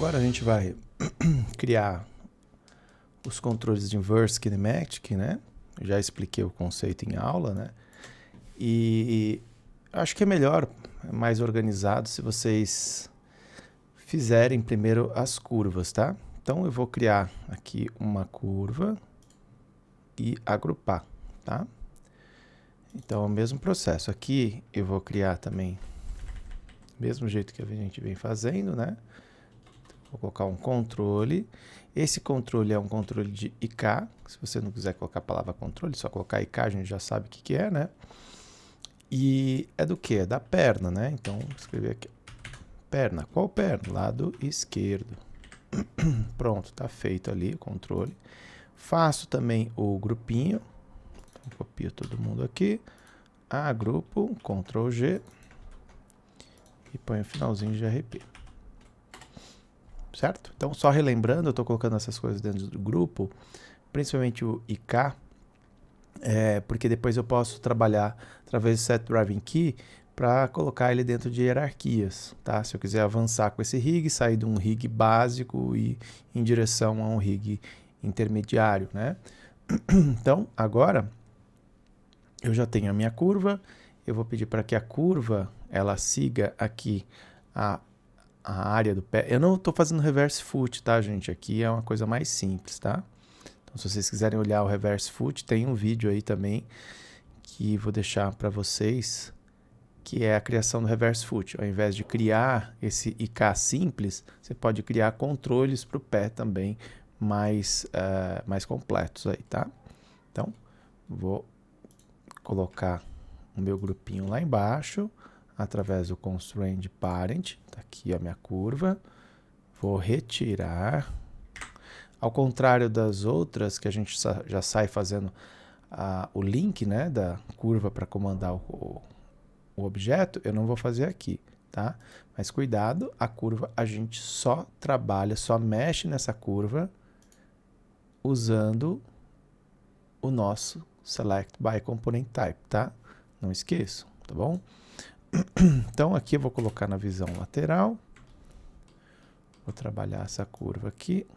agora a gente vai criar os controles de Inverse Kinematic, né? Eu já expliquei o conceito em aula, né? E acho que é melhor, mais organizado, se vocês fizerem primeiro as curvas, tá? Então eu vou criar aqui uma curva e agrupar, tá? Então é o mesmo processo. Aqui eu vou criar também, mesmo jeito que a gente vem fazendo, né? Vou colocar um controle. Esse controle é um controle de IK. Se você não quiser colocar a palavra controle, só colocar IK, a gente já sabe o que é, né? E é do que? É da perna, né? Então, vou escrever aqui. Perna. Qual perna? Lado esquerdo. Pronto, tá feito ali o controle. Faço também o grupinho. Então, copio todo mundo aqui. Agrupo, Ctrl G. E ponho o finalzinho de RP. Certo? Então, só relembrando, eu estou colocando essas coisas dentro do grupo, principalmente o IK, porque depois eu posso trabalhar através do Set Driving Key para colocar ele dentro de hierarquias, tá? Se eu quiser avançar com esse rig, sair de um rig básico e em direção a um rig intermediário, né? Então, agora, eu já tenho a minha curva, eu vou pedir para que a curva, ela siga aqui a área do pé. Eu não estou fazendo reverse foot, tá, gente? Aqui é uma coisa mais simples, tá? Então, se vocês quiserem olhar o reverse foot, tem um vídeo aí também que vou deixar para vocês, que é a criação do reverse foot. Ao invés de criar esse IK simples, você pode criar controles para o pé também mais completos aí, tá? Então, vou colocar o meu grupinho lá embaixo, através do Constraint Parent, tá aqui a minha curva, vou retirar, ao contrário das outras que a gente já sai fazendo o link, né, da curva para comandar o objeto, eu não vou fazer aqui, tá? Mas cuidado, a curva a gente só trabalha, só mexe nessa curva usando o nosso Select by Component Type, tá? Não esqueçam, tá bom? Então, aqui eu vou colocar na visão lateral. Vou trabalhar essa curva aqui.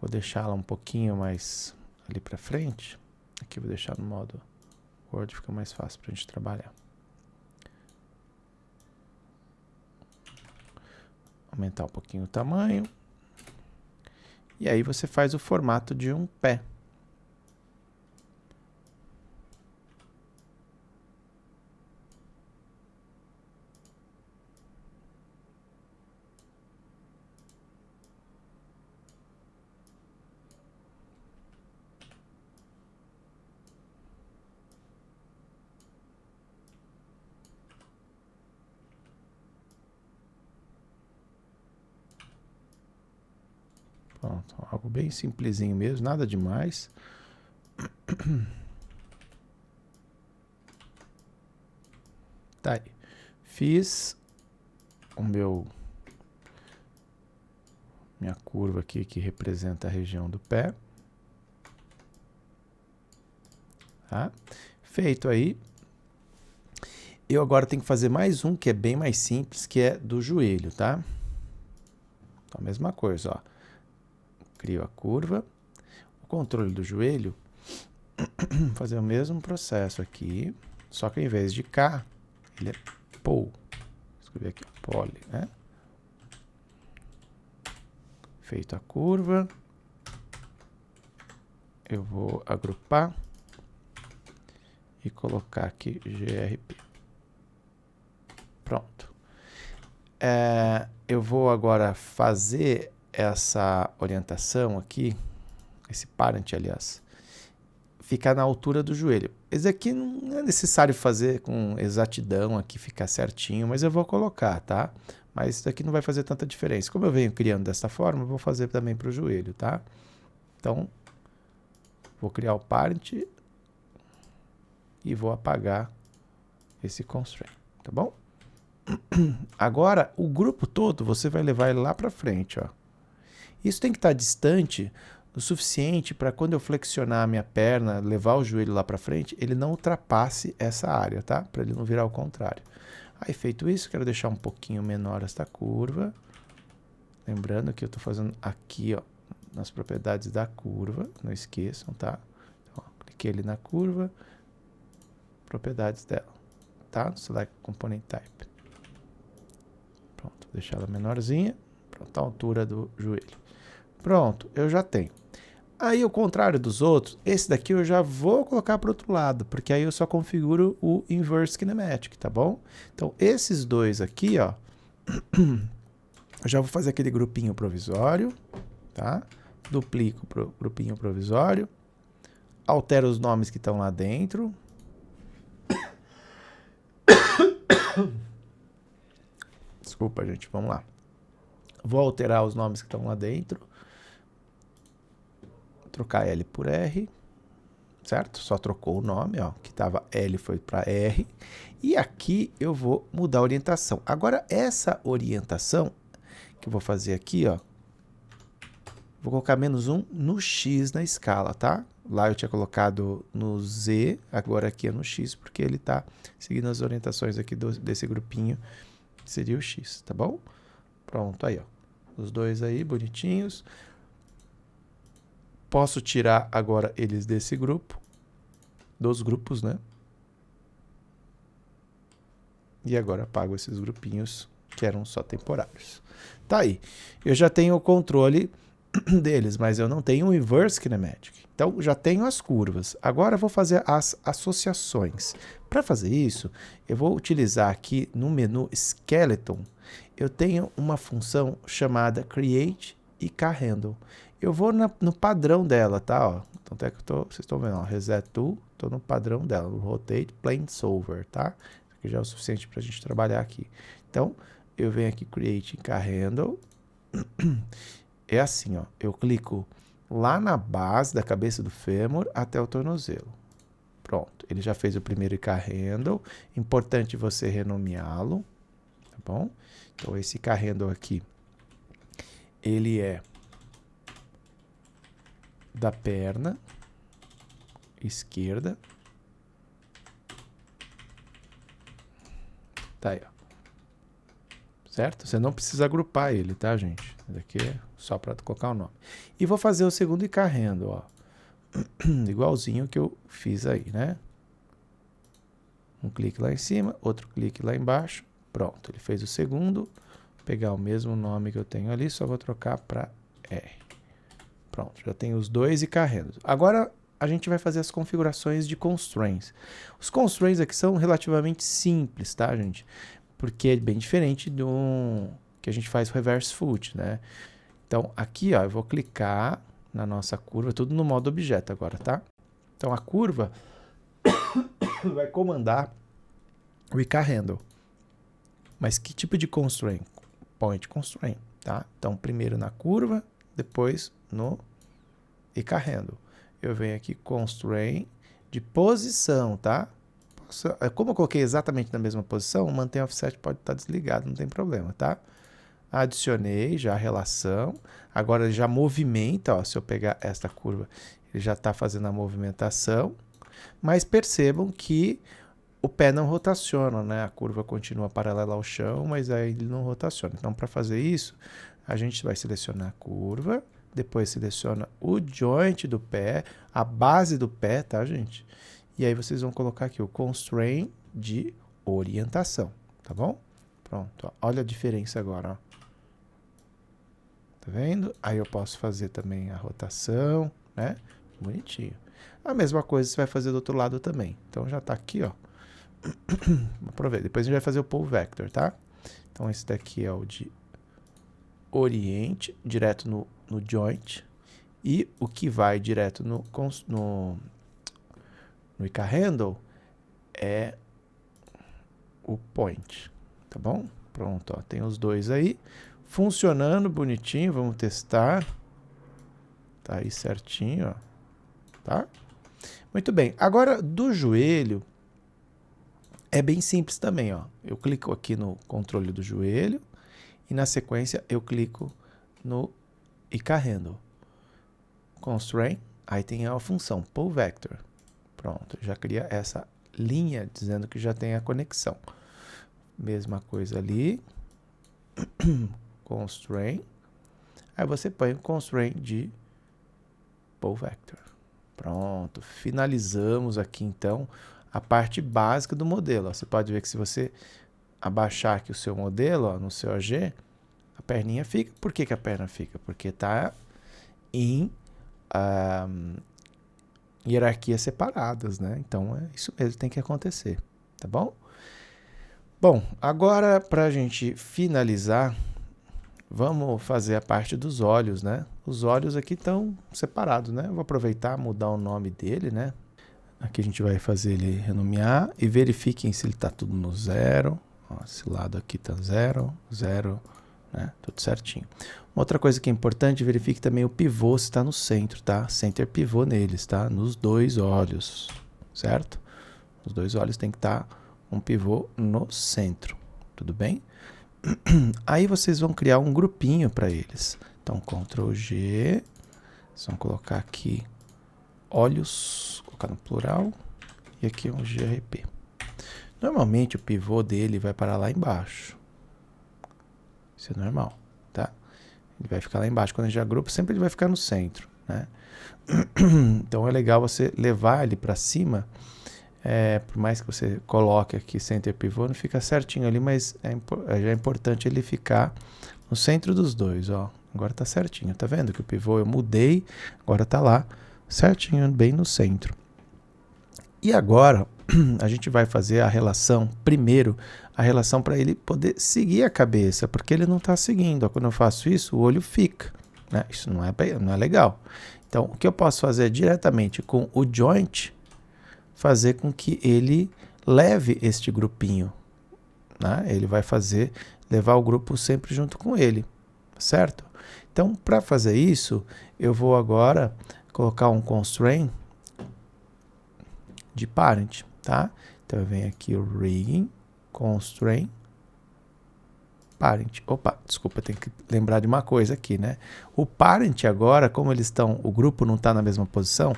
Vou deixá-la um pouquinho mais ali para frente. Aqui eu vou deixar no modo Word, fica mais fácil para a gente trabalhar. Aumentar um pouquinho o tamanho. E aí você faz o formato de um pé. Pronto, algo bem simplesinho mesmo, nada demais. Tá aí. Fiz minha curva aqui que representa a região do pé. Tá? Feito aí. Eu agora tenho que fazer mais um que é bem mais simples, que é do joelho, tá? Então, a mesma coisa, ó. Crio a curva. O controle do joelho, fazer o mesmo processo aqui, só que ao invés de K, ele é POL. Vou escrever aqui, poly, né? Feito a curva, eu vou agrupar e colocar aqui GRP. Pronto. Eu vou agora fazer essa orientação aqui, esse parent, aliás, ficar na altura do joelho. Esse aqui não é necessário fazer com exatidão aqui, ficar certinho, mas eu vou colocar, tá? Mas isso daqui não vai fazer tanta diferença. Como eu venho criando dessa forma, eu vou fazer também para o joelho, tá? Então, vou criar o parent e vou apagar esse constraint, tá bom? Agora, o grupo todo, você vai levar ele lá para frente, ó. Isso tem que estar distante o suficiente para quando eu flexionar a minha perna, levar o joelho lá para frente, ele não ultrapasse essa área, tá? Para ele não virar o contrário. Aí, feito isso, quero deixar um pouquinho menor esta curva. Lembrando que eu estou fazendo aqui, ó, nas propriedades da curva, não esqueçam, tá? Então, ó, cliquei ali na curva, propriedades dela, tá? Select Component Type. Pronto, deixar ela menorzinha, pronto, a altura do joelho. Pronto, eu já tenho. Aí, ao contrário dos outros, esse daqui eu já vou colocar para o outro lado, porque aí eu só configuro o Inverse Kinematic, tá bom? Então, esses dois aqui, ó, eu já vou fazer aquele grupinho provisório, tá? Duplico o grupinho provisório, altero os nomes que estão lá dentro. Desculpa, gente, vamos lá. Vou alterar os nomes que estão lá dentro. Trocar L por R, certo? Só trocou o nome, ó, que estava L foi para R. E aqui eu vou mudar a orientação. Agora, essa orientação que eu vou fazer aqui, ó, vou colocar -1 no X na escala, tá? Lá eu tinha colocado no Z, agora aqui é no X, porque ele está seguindo as orientações aqui desse grupinho, que seria o X, tá bom? Pronto, aí, ó. Os dois aí, bonitinhos. Posso tirar agora eles desse grupo, dos grupos, né? E agora apago esses grupinhos que eram só temporários. Tá aí. Eu já tenho o controle deles, mas eu não tenho o Inverse Kinematic. Então, já tenho as curvas. Agora, eu vou fazer as associações. Para fazer isso, eu vou utilizar aqui no menu Skeleton, eu tenho uma função chamada Create IK-Handle. Eu vou no padrão dela, tá? Ó, então, até que vocês estão vendo, ó, Reset Tool, estou no padrão dela, no Rotate Plane Solver, tá? Isso aqui já é o suficiente para a gente trabalhar aqui. Então, eu venho aqui Create IK-Handle. É assim, ó, eu clico lá na base da cabeça do fêmur até o tornozelo. Pronto, ele já fez o primeiro IK-Handle. Importante você renomeá-lo, tá bom? Então, esse IK-Handle aqui, ele é da perna esquerda. Tá aí, ó. Certo? Você não precisa agrupar ele, tá, gente? Esse aqui é só para colocar o nome. E vou fazer o segundo IK-Handle, ó. Igualzinho que eu fiz aí, né? Um clique lá em cima, outro clique lá embaixo. Pronto, ele fez o segundo. Vou pegar o mesmo nome que eu tenho ali, só vou trocar para R. Pronto, já tenho os dois IK-Handles. Agora a gente vai fazer as configurações de constraints. Os constraints aqui são relativamente simples, tá, gente? Porque é bem diferente do que a gente faz o reverse foot, né? Então, aqui, ó, eu vou clicar na nossa curva, tudo no modo objeto agora, tá? Então, a curva vai comandar o IK-Handle. Mas que tipo de constraint? Point constraint, tá? Então, primeiro na curva, depois no IK-Handle. Eu venho aqui, constraint de posição, tá? Como eu coloquei exatamente na mesma posição, o mantém offset pode estar desligado, não tem problema, tá? Adicionei já a relação. Agora ele já movimenta, ó, se eu pegar esta curva, ele já está fazendo a movimentação. Mas percebam que o pé não rotaciona, né? A curva continua paralela ao chão, mas aí ele não rotaciona. Então, para fazer isso, a gente vai selecionar a curva, depois seleciona o joint do pé, a base do pé, tá, gente? E aí vocês vão colocar aqui o constraint de orientação, tá bom? Pronto, ó. Olha a diferença agora, ó. Tá vendo? Aí eu posso fazer também a rotação, né? Bonitinho. A mesma coisa você vai fazer do outro lado também. Então já tá aqui, ó. Aproveita. Depois a gente vai fazer o pull vector, tá? Então esse daqui é o de oriente, direto no joint. E o que vai direto no IK-Handle é o point, tá bom? Pronto, ó, tem os dois aí, funcionando bonitinho, vamos testar. Tá aí certinho, ó, tá? Muito bem, agora do joelho, é bem simples também, ó. Eu clico aqui no controle do joelho e na sequência eu clico no IK-Handle. Constraint, aí tem a função pull vector. Pronto, já cria essa linha dizendo que já tem a conexão. Mesma coisa ali. Constraint. Aí você põe o constraint de PullVector. Pronto, finalizamos aqui então a parte básica do modelo. Ó, você pode ver que se você abaixar aqui o seu modelo, ó, no seu AG, a perninha fica. Por que a perna fica? Porque está em hierarquias separadas, né? Então é isso mesmo que tem que acontecer, tá bom? Bom, agora para a gente finalizar, vamos fazer a parte dos olhos, né? Os olhos aqui estão separados, né? Eu vou aproveitar, mudar o nome dele, né? Aqui a gente vai fazer ele renomear e verifiquem se ele está tudo no 0. Ó, esse lado aqui está 0, 0, né? Tudo certinho. Uma outra coisa que é importante, verifique também o pivô se está no centro, tá? Center pivô neles, tá? Nos dois olhos, certo? Os dois olhos tem que estar um pivô no centro, tudo bem? Aí vocês vão criar um grupinho para eles. Então, Ctrl G, vocês vão colocar aqui olhos, colocar no plural, e aqui um GRP. Normalmente o pivô dele vai parar lá embaixo. Isso é normal, tá? Ele vai ficar lá embaixo. Quando a gente agrupa, sempre ele vai ficar no centro, né? Então é legal você levar ele para cima. Por mais que você coloque aqui center pivô, não fica certinho ali, mas já é importante ele ficar no centro dos dois, ó. Agora tá certinho, tá vendo que o pivô eu mudei, agora tá lá certinho, bem no centro. E agora a gente vai fazer a relação, primeiro, a relação para ele poder seguir a cabeça, porque ele não está seguindo. Ó, quando eu faço isso, o olho fica, né? Isso não é legal. Então, o que eu posso fazer diretamente com o joint, fazer com que ele leve este grupinho, né? Ele vai levar o grupo sempre junto com ele, certo? Então, para fazer isso, eu vou agora colocar um constraint de parent, tá? Então eu venho aqui o rigging, constraint, parent. Opa, desculpa, tem que lembrar de uma coisa aqui, né? O parent agora, como eles estão, o grupo não está na mesma posição,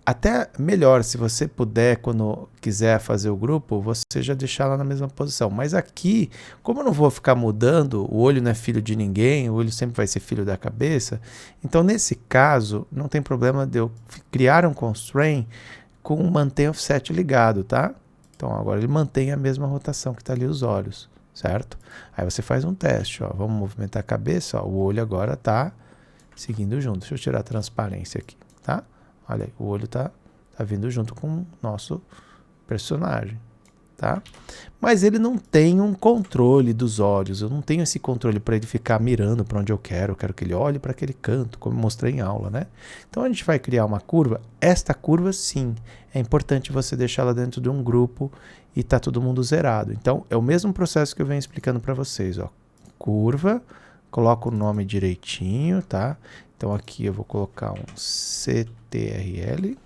até melhor, se você puder, quando quiser fazer o grupo, você já deixar lá na mesma posição. Mas aqui, como eu não vou ficar mudando, o olho não é filho de ninguém, o olho sempre vai ser filho da cabeça, então nesse caso, não tem problema de eu criar um constraint com o mantém offset ligado, tá? Então agora ele mantém a mesma rotação que está ali os olhos, certo? Aí você faz um teste, ó, vamos movimentar a cabeça, ó, o olho agora está seguindo junto. Deixa eu tirar a transparência aqui, tá? Olha aí, o olho tá vindo junto com o nosso personagem, tá? Mas ele não tem um controle dos olhos, eu não tenho esse controle para ele ficar mirando para onde eu quero que ele olhe para aquele canto, como eu mostrei em aula, né? Então a gente vai criar uma curva, esta curva sim, é importante você deixá-la dentro de um grupo e tá todo mundo zerado. Então é o mesmo processo que eu venho explicando para vocês, ó. Curva, coloca o nome direitinho, tá? Então aqui eu vou colocar um CTRL,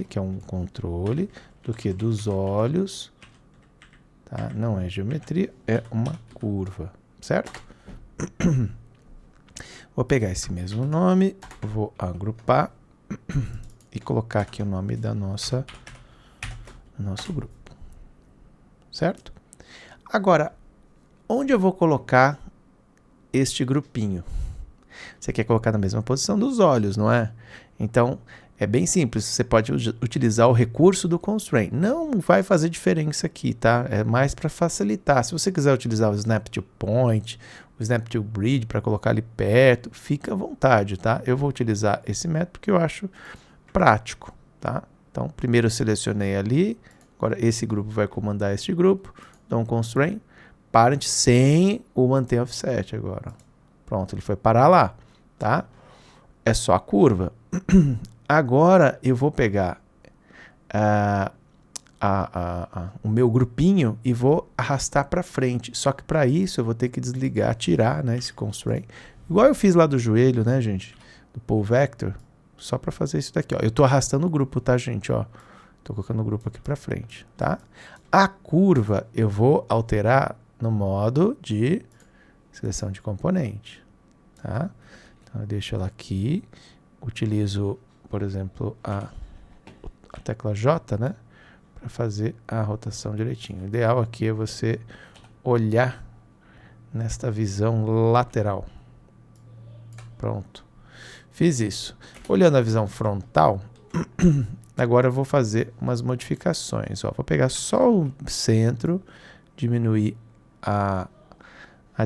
que é um controle do que? Dos olhos, tá? Não é geometria, é uma curva, certo? Vou pegar esse mesmo nome, vou agrupar e colocar aqui o nome do nosso grupo, certo? Agora, onde eu vou colocar este grupinho? Você quer colocar na mesma posição dos olhos, não é? Então, é bem simples. Você pode utilizar o recurso do constraint. Não vai fazer diferença aqui, tá? É mais para facilitar. Se você quiser utilizar o snap to point, o snap to bridge para colocar ali perto, fica à vontade, tá? Eu vou utilizar esse método porque eu acho prático, tá? Então, primeiro eu selecionei ali. Agora, esse grupo vai comandar este grupo. Dou um constraint. Parent sem o manter offset agora. Pronto, ele foi parar lá, tá? É só a curva. Agora eu vou pegar o meu grupinho e vou arrastar para frente. Só que para isso eu vou ter que desligar, tirar, né, esse constraint. Igual eu fiz lá do joelho, né, gente? Do PullVector. Só para fazer isso daqui, ó. Eu tô arrastando o grupo, tá, gente? Ó, tô colocando o grupo aqui para frente, tá? A curva eu vou alterar no modo de seleção de componente, tá? Então eu deixo ela aqui, utilizo, por exemplo, a tecla J, né, para fazer a rotação direitinho. O ideal aqui é você olhar nesta visão lateral. Pronto. Fiz isso. Olhando a visão frontal, agora eu vou fazer umas modificações. Ó, vou pegar só o centro, diminuir a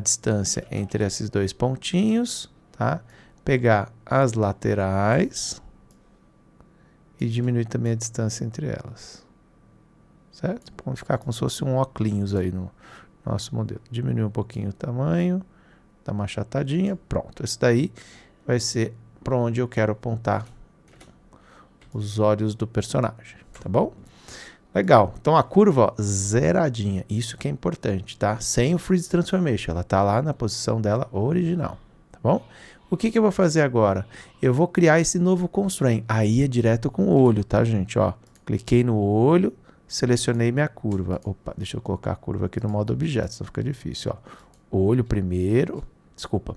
distância entre esses dois pontinhos, tá? Pegar as laterais e diminuir também a distância entre elas, certo? Vamos ficar como se fosse um óculos aí no nosso modelo. Diminuir um pouquinho o tamanho, dá uma achatadinha, pronto. Esse daí vai ser para onde eu quero apontar os olhos do personagem, tá bom? Legal, então a curva, ó, zeradinha, isso que é importante, tá? Sem o Freeze Transformation, ela tá lá na posição dela original, tá bom? O que eu vou fazer agora? Eu vou criar esse novo constraint, aí é direto com o olho, tá, gente? Ó, cliquei no olho, selecionei minha curva. Opa, deixa eu colocar a curva aqui no modo objeto, senão fica difícil, ó. Olho primeiro, desculpa,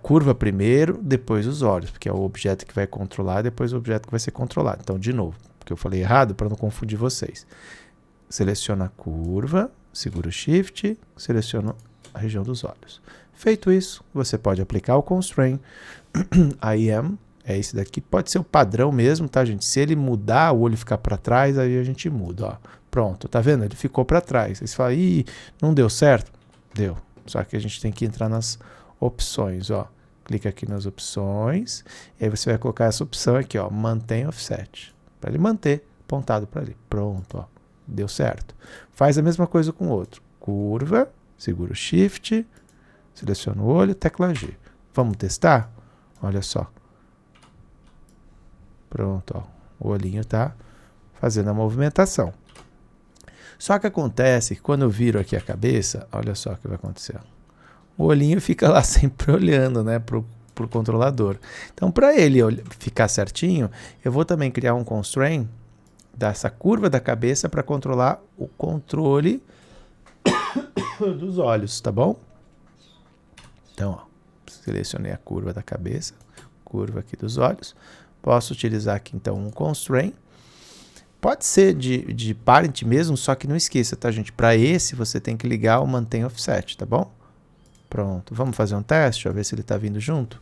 curva primeiro, depois os olhos, porque é o objeto que vai controlar, depois o objeto que vai ser controlado. Então, de novo, porque eu falei errado para não confundir vocês. Seleciona a curva, segura o Shift, seleciono a região dos olhos. Feito isso, você pode aplicar o constraint IM, é esse daqui, pode ser o padrão mesmo, tá, gente? Se ele mudar, o olho ficar para trás, aí a gente muda, ó. Pronto, tá vendo? Ele ficou para trás. Aí você fala, ih, não deu certo? Deu. Só que a gente tem que entrar nas opções, ó. Clica aqui nas opções, e aí você vai colocar essa opção aqui, ó, mantém offset, para ele manter apontado para ali. Pronto, ó, deu certo. Faz a mesma coisa com o outro. Curva, segura o Shift, seleciona o olho, tecla G. Vamos testar? Olha só. Pronto, ó, o olhinho tá fazendo a movimentação. Só que acontece que quando eu viro aqui a cabeça, olha só o que vai acontecer. O olhinho fica lá sempre olhando, né, pro controlador. Então, para ele ficar certinho, eu vou também criar um constraint dessa curva da cabeça para controlar o controle dos olhos, tá bom? Então, ó, selecionei a curva da cabeça, curva aqui dos olhos. Posso utilizar aqui, então, um constraint. Pode ser de parent mesmo, só que não esqueça, tá, gente? Para esse, você tem que ligar o mantém offset, tá bom? Pronto, vamos fazer um teste, ó, ver se ele está vindo junto.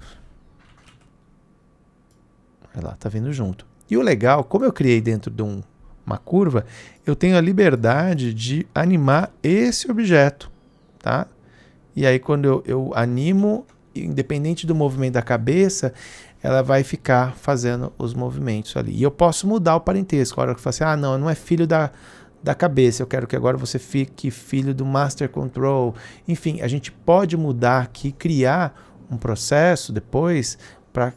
Olha lá, está vindo junto. E o legal, como eu criei dentro de uma curva, eu tenho a liberdade de animar esse objeto, tá? E aí quando eu animo, independente do movimento da cabeça, ela vai ficar fazendo os movimentos ali. E eu posso mudar o parentesco. A hora que eu falo assim, ah, não é filho da cabeça, eu quero que agora você fique filho do Master Control. Enfim, a gente pode mudar aqui, criar um processo depois para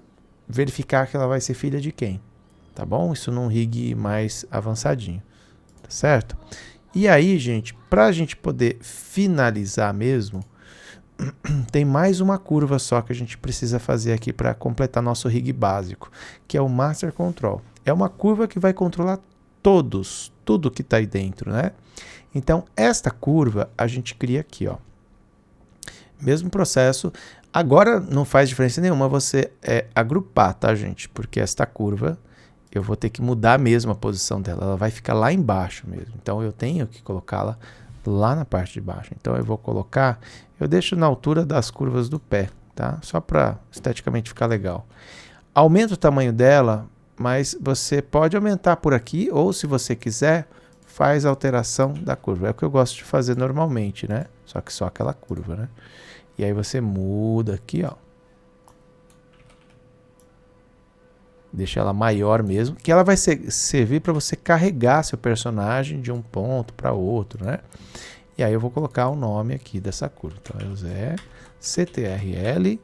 verificar que ela vai ser filha de quem, tá bom? Isso num rig mais avançadinho, tá certo? E aí, gente, para a gente poder finalizar mesmo, tem mais uma curva só que a gente precisa fazer aqui para completar nosso rig básico, que é o Master Control. É uma curva que vai controlar tudo que está aí dentro, né? Então, esta curva a gente cria aqui, ó. Mesmo processo. Agora não faz diferença nenhuma você agrupar, tá, gente? Porque esta curva, eu vou ter que mudar mesmo a posição dela. Ela vai ficar lá embaixo mesmo. Então, eu tenho que colocá-la lá na parte de baixo. Então, eu vou colocar... Eu deixo na altura das curvas do pé, tá? Só para esteticamente ficar legal. Aumenta o tamanho dela, mas você pode aumentar por aqui, ou se você quiser, faz a alteração da curva. É o que eu gosto de fazer normalmente, né? Só que só aquela curva, né? E aí você muda aqui, ó. Deixa ela maior mesmo, que ela vai servir para você carregar seu personagem de um ponto para outro, né? E aí eu vou colocar o nome aqui dessa curva. Então é CTRL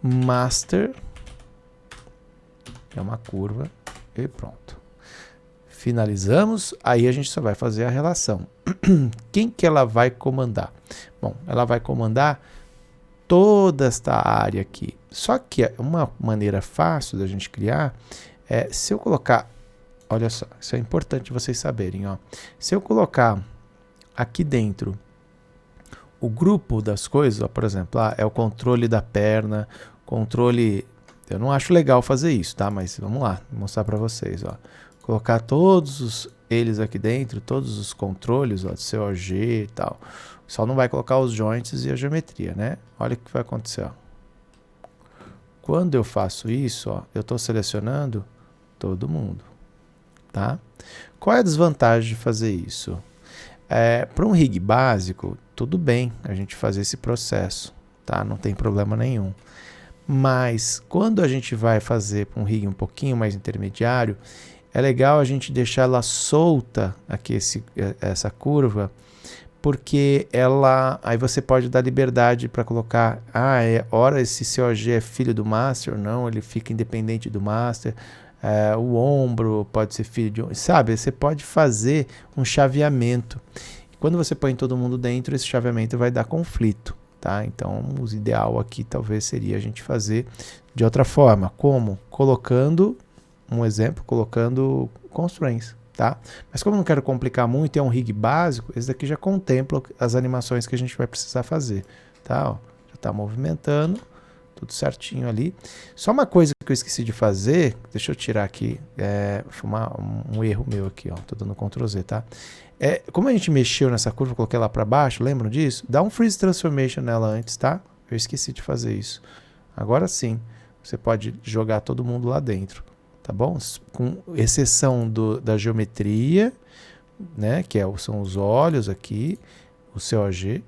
Master. É uma curva e pronto. Finalizamos, aí a gente só vai fazer a relação. Quem que ela vai comandar? Bom, ela vai comandar toda esta área aqui. Só que uma maneira fácil da gente criar é se eu colocar, olha só, isso é importante vocês saberem, ó. Se eu colocar aqui dentro o grupo das coisas, ó, por exemplo, é o controle da perna, controle... Eu não acho legal fazer isso, tá? Mas vamos lá, vou mostrar para vocês, ó. Colocar todos eles aqui dentro, todos os controles, ó, COG e tal. Só não vai colocar os joints e a geometria, né? Olha o que vai acontecer, ó. Quando eu faço isso, ó, eu estou selecionando todo mundo, tá? Qual é a desvantagem de fazer isso? Para um rig básico, tudo bem a gente fazer esse processo, tá? Não tem problema nenhum. Mas quando a gente vai fazer para um rig um pouquinho mais intermediário, é legal a gente deixar ela solta aqui, essa curva, porque aí você pode dar liberdade para colocar, ora esse COG é filho do master, não, ele fica independente do master, o ombro pode ser filho de, sabe, você pode fazer um chaveamento. Quando você põe todo mundo dentro, esse chaveamento vai dar conflito, tá? Então, o ideal aqui talvez seria a gente fazer de outra forma, como? Colocando, um exemplo, colocando constraints. Tá? Mas como eu não quero complicar muito, é um rig básico, esse daqui já contempla as animações que a gente vai precisar fazer. Tá? Ó, já está movimentando, tudo certinho ali. Só uma coisa que eu esqueci de fazer, deixa eu tirar aqui, foi um erro meu aqui, ó, tô dando Ctrl Z, tá? Como a gente mexeu nessa curva, coloquei lá para baixo, lembram disso? Dá um Freeze Transformation nela antes, tá? Eu esqueci de fazer isso. Agora sim, você pode jogar todo mundo lá dentro. Tá bom? Com exceção da geometria, né, que são os olhos aqui, o COG,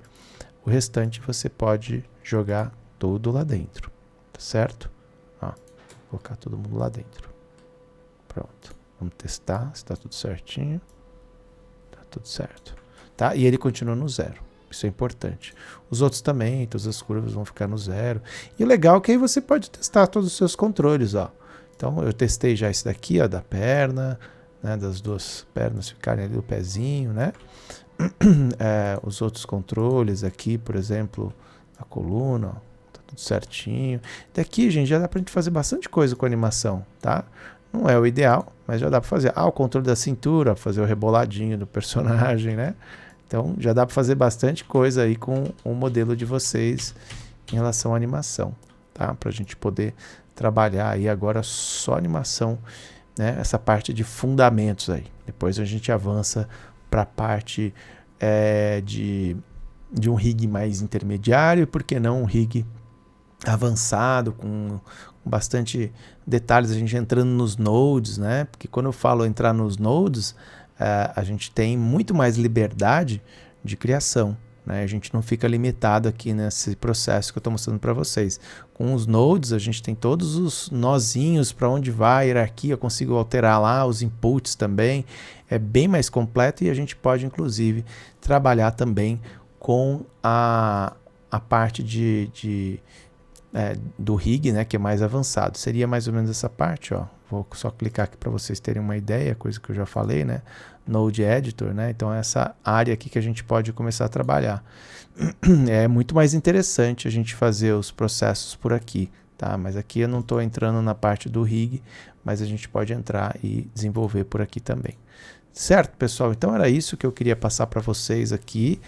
o restante você pode jogar tudo lá dentro, tá certo? Ó, vou colocar todo mundo lá dentro. Pronto, vamos testar se está tudo certinho. Tá tudo certo, tá? E ele continua no 0, isso é importante. Os outros também, todas as curvas vão ficar no 0. E o legal é que aí você pode testar todos os seus controles, ó. Então eu testei já esse daqui, ó, da perna, né, das duas pernas ficarem ali do pezinho, né? Os outros controles aqui, por exemplo, a coluna, ó, tá tudo certinho. Daqui, gente, já dá pra gente fazer bastante coisa com a animação, tá? Não é o ideal, mas já dá pra fazer. O controle da cintura, fazer o reboladinho do personagem, né? Então já dá pra fazer bastante coisa aí com o modelo de vocês em relação à animação, tá? Pra gente poder trabalhar aí agora só animação, né? Essa parte de fundamentos aí. Depois a gente avança para a parte de um rig mais intermediário, por que não um rig avançado, com bastante detalhes, a gente entrando nos nodes, né? Porque quando eu falo entrar nos nodes, a gente tem muito mais liberdade de criação. A gente não fica limitado aqui nesse processo que eu estou mostrando para vocês. Com os nodes, a gente tem todos os nozinhos para onde vai a hierarquia, eu consigo alterar lá os inputs também. É bem mais completo e a gente pode, inclusive, trabalhar também com a parte do rig, né, que é mais avançado. Seria mais ou menos essa parte, ó. Vou só clicar aqui para vocês terem uma ideia, coisa que eu já falei, né? Node Editor, né? Então essa área aqui que a gente pode começar a trabalhar. É muito mais interessante a gente fazer os processos por aqui, tá? Mas aqui eu não estou entrando na parte do rig, mas a gente pode entrar e desenvolver por aqui também. Certo, pessoal? Então era isso que eu queria passar para vocês aqui,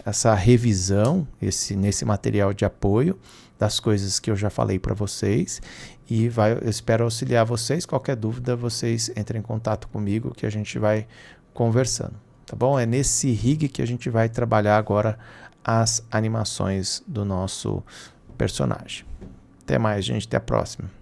essa revisão, nesse material de apoio das coisas que eu já falei para vocês, e eu espero auxiliar vocês. Qualquer dúvida, vocês entrem em contato comigo que a gente vai conversando, tá bom? É nesse rig que a gente vai trabalhar agora as animações do nosso personagem. Até mais, gente. Até a próxima.